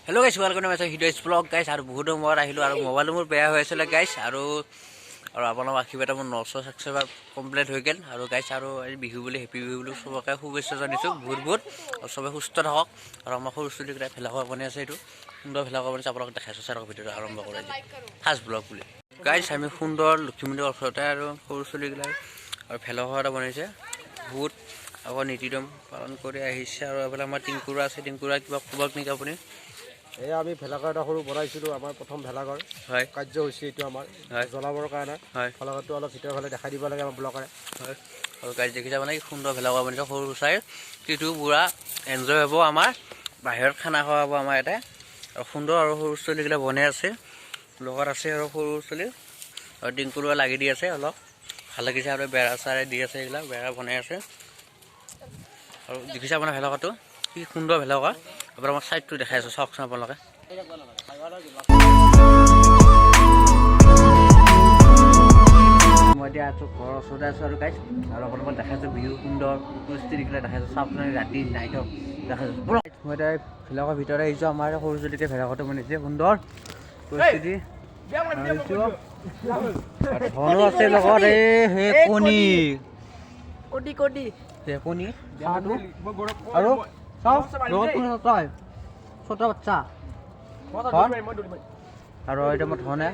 Hello guys, welcome to my Hiday's vlog guys. Aru বহুত মই আহিলো আৰু মোবাইল মোৰ বেয়া হৈ আছিল guys আৰু আপোনাৰ আশীৰ্বাদ মোৰ 900 সাবস্ক্ৰাইবাৰ কমপ্লিট হৈ গেল আৰু guys আৰু বিহু বুলি হেপি বিহু বুলি সবকে শুভেচ্ছা জনাইছো বহুত আৰু সবে সুস্থ থাকক আৰু আমাৰ সৰু ছোৱালী কিটা ভেলা খাব বনি আছে এটো সুন্দৰ ভেলা খাব বনি আপোনাক দেখাইছো চাৰক ভিডিঅ আৰম্ভ কৰা যায় ফাৰ্ষ্ট ব্লগ বুলি guys আমি সুন্দৰ লক্ষ্মীমন্দিৰ ওচৰতে আৰু সৰু ছোৱালী কিটা আৰু ভেলা খাওয়া বনাইছে বহুত আকৌ নীতিদম পালন কৰি আহিছে আৰু এফালে আমাৰ টিংকুৰা আছে টিংকুৰা কিবা কবক নেকি আপুনি এয়া আমি ভেলাঘৰ এটা সৰু বনাইছিলোঁ আমাৰ প্ৰথম ভেলাঘৰ হয় কাৰ্য হৈছে এইটো আমাৰ জ্বলাবৰ কাৰণে ভেলাঘৰটো অলপ ভিতৰৰ ফালে দেখাই দিব লাগে আমাৰ ব্লগাৰে হয় আৰু গাড়ী দেখিছা মানে সুন্দৰ ভেলাঘৰ বনাইছে সৰু চাই কিন্তু পুৰা এনজয় হ'ব আমাৰ বাহিৰত খানা খোৱা হ'ব আমাৰ ইয়াতে আৰু সুন্দৰ আৰু সৰু ছোৱালীগিলা বনাই আছে লগত আছে আৰু সৰু ছোৱালী আৰু টিংকুৰা লাগি দি আছে অলপ ভাল লাগিছে আৰু বেৰা চাৰে দি আছে এইবিলাক বেৰা বনাই আছে আৰু দেখিছা আপোনাৰ ভেলাঘৰটো কি সুন্দৰ ভেলাঘৰ এবাৰ আমাৰ চাইডটো দেখাই আছো চাওকচোন আপোনালোকে মই এতিয়া আছো ঘৰৰ ওচৰতে আছো আৰু গাইছ আৰু আপোনালোকক দেখাইছো বিহু সুন্দৰ পৰিস্থিতিগিলা দেখাইছো চাওক ৰাতি নাইটত দেখাইছো মই এতিয়া ভেলাঘৰৰ ভিতৰত আহিছো আমাৰ সৰু ছোৱালীকে ভেলাঘৰটো বনাইছে সুন্দৰ পৰিস্থিতি ধনো আছে লগত এই কণী কণী আৰু চাওক লগত কোন তই ছোট বাচ্চা আৰু এটা মই ধনে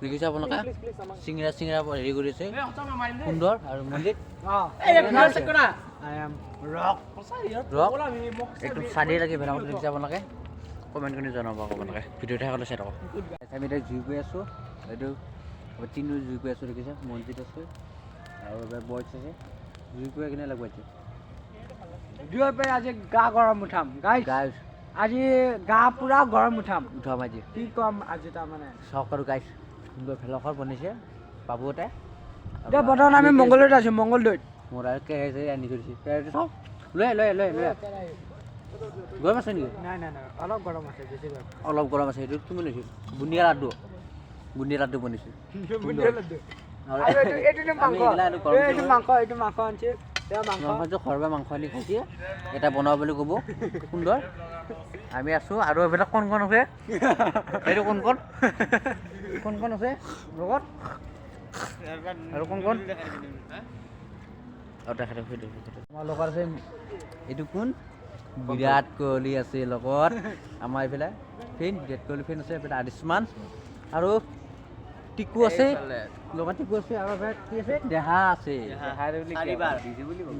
দেখিছে আপোনালোকে চিঙৰা হেৰি কৰিছে সুন্দৰ আৰু মন্দিৰ একদম চালি লাগি ভেলাঘৰটো দেখিছে আপোনালোকে কমেণ্ট কৰি জনাব আপোনালোকে ভিডিঅ'টো শেষলৈ চাই থাকক আমি এতিয়া জুই গৈ আছোঁ এইটো তিনিও জুই গৈ আছোঁ দেখিছে মন্দিৰ আছে আৰু বইচ আছে জুই গৈ কিনে লগাইছে দুই পাই আজি গা গৰম উঠাম গাইছ আজি গা পুৰা গৰম উঠাম আজি কি কম আজি তাৰমানে চাওক আৰু গাইছ সুন্দৰ ভেলাঘৰ বনাইছে বাবুহঁতে এতিয়া বৰ্তমান আমি মংগলদৈত আছোঁ মংগলদৈত মোৰ আৰু কেৰাহী আনি থৈছে কেৰাহীটো চাওক লৈ গৰম আছে নেকি নাই অলপ গৰম আছে বেছি গৰম অলপ গৰম আছে সেইটো তুমি লৈছিল বুন্দিয়া লাড্ডু বনাইছোঁ এইটো মাংস আনিছে ঘৰৰ মাংস আনি খাইছে এটা বনাব বুলি ক'ব সুন্দৰ আমি আছোঁ আৰু এইবিলাক কণ আছে এইটো কণ আছে লগত আৰু কণ আৰু তেখেতে আমাৰ লগত আছে এইটো কোন বিৰাট কোহলি আছে লগত আমাৰ এইফালে বিৰাট কোহলি ফেন আছে এইফালে আয়ুষ্মান আৰু টিকু আছে লগত টিকু আছে আৰু কি আছে দেহা আছে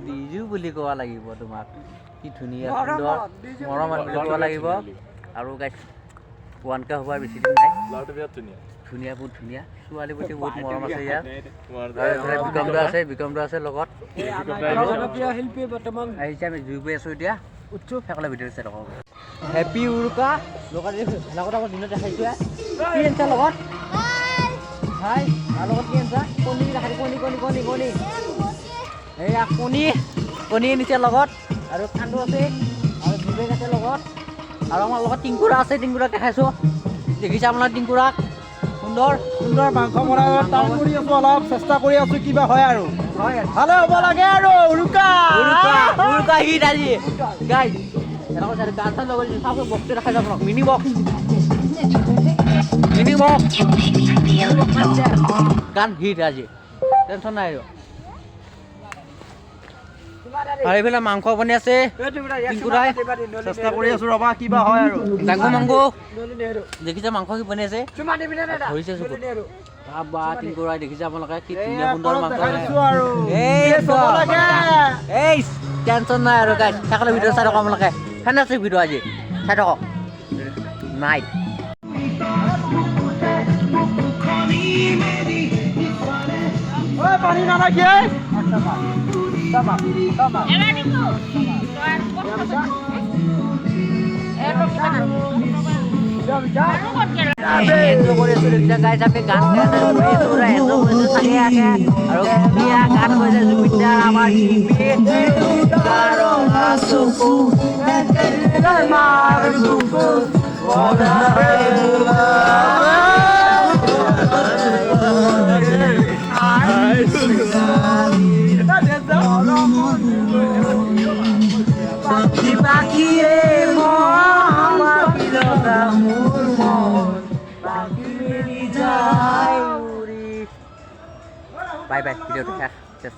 ডিজু বুলি ক'ব লাগিব তোমাক কি ধুনীয়া সুন্দৰ মৰম বুলি ক'ব লাগিব আৰু গাইছ 1K হোৱাৰ বেছি দিন নাই ধুনীয়া বহুত ধুনীয়া ছোৱালী প্ৰতি বহুত মৰম আছে ইয়াত বিক্ৰমদা আছে লগত শিল্পী বৰ্তমান আহিছে আমি জুই গৈ আছোঁ এতিয়া উৎসুক শেষলৈ ভিডিঅ' চাই থাকক হেপী উৰুকা লগত আমাৰ দিনত দেখাইছোঁ কি আনিছা লগত হাই আৰু লগত কি আনিছা কণী এয়া কণী আনিছে লগত আৰু কান্দু আছে আৰু বিবেক আছে লগত আৰু আমাৰ লগত টিংকুৰা আছে টিংকুৰাক দেখাইছোঁ দেখিছে আপোনাৰ টিংকুৰাক সুন্দৰ মাংস বনাই টান কৰি আছোঁ অলপ চেষ্টা কৰি আছোঁ কিবা হয় আৰু ভালে হ'ব লাগে আৰু উৰুকা হিট আজি গাইজ এনেকুৱা গান চান লগাই চাওক বক্সটো দেখাই যাওক আপোনাক মিনি বক্স গান হিট আজি টেনশ্যন নাই আৰু এইফালে মাংস বনি আছে চেষ্টা কৰি আছোঁ ৰবা কিবা হয় আৰু মাংস দেখিছে মাংস কি বনি আছে ধৰিছে চকুত বা টিংকুৰাই দেখিছে আপোনালোকে কি ধুনীয়া সুন্দৰ মাংস এই টেনশ্যন নাই আৰু গাইজ শেষলৈ ভিডিঅ' চাই থাকক আপোনালোকে ফেণ্টাষ্টিক ভিডিঅ' আজি চাই থাকক নাইট পানী নালাগে Baki বাই বাই ভিডিঅ'টো শেষ